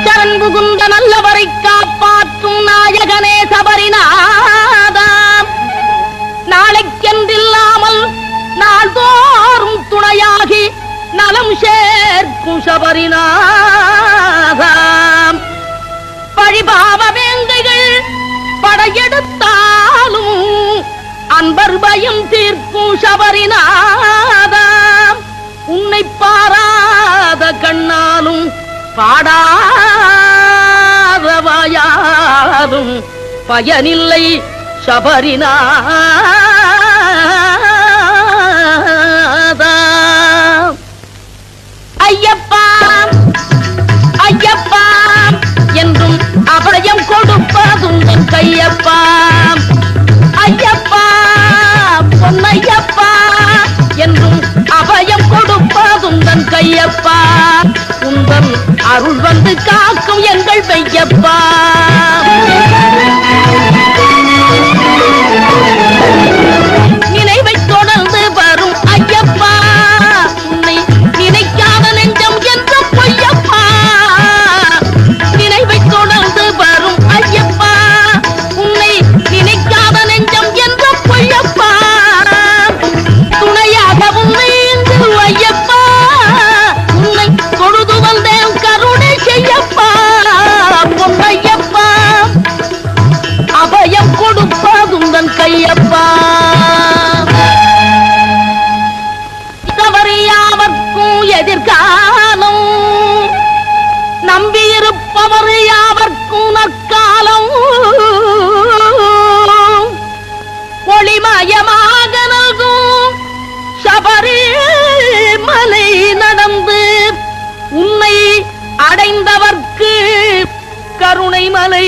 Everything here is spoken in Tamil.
சரண் புகுந்த நல்லவரை காப்பாற்றும் நாயகனே சபரிநாதாம். நாளைக்கென்றில்லாமல் நாள்தோறும் துணையாகி நலம் சேர்க்கும் சபரிநாதாம். பழிபாவ வேங்கைகள் படையெடுத்தாலும் அன்பர் பயம் தீர்க்கும் சபரிநாதாம். உன்னை பாராத கண்ணாலும் பாடாத வாயாலும் பயனில்லை சபரிநாதா. ஐயப்பா ஐயப்பா என்றும் அபயம் கொடுப்பதும் கையப்பா. ஐயப்பா பொன்னையப்பா என்றும் அபயம் கொடுப்பதும் தன் கையப்பா. உந்தன் அருள் வந்து காக்கும் எங்கள் மெய்யப்பா. நினைவை தொடர்ந்து வரும் ஐயப்பா, உன்னை நினைக்காத நெஞ்சம் என்ற பொய்யப்பா. நினைவை தொடர்ந்து வரும் ஐயப்பா, உன்னை நினைக்காத நெஞ்சம் என்ற பொய்யப்பா. துணையாக உன்னை இங்கு ஐயப்பா, உன்னை தொழுது வந்தேன் கருணை செய்யப்பா. பொன்னையப்பா அபயம் கொடுப்பதும் தன் கையப்பா. யாவர்க்கும் எதிர்காலம் நம்பியிருப்பவர் யாவர்க்கும் நற்காலம். ஒளிமயமாக நல்கும் சபரிமலை நடந்து உன்னை அடைந்தவர்க்கு கருணை மலை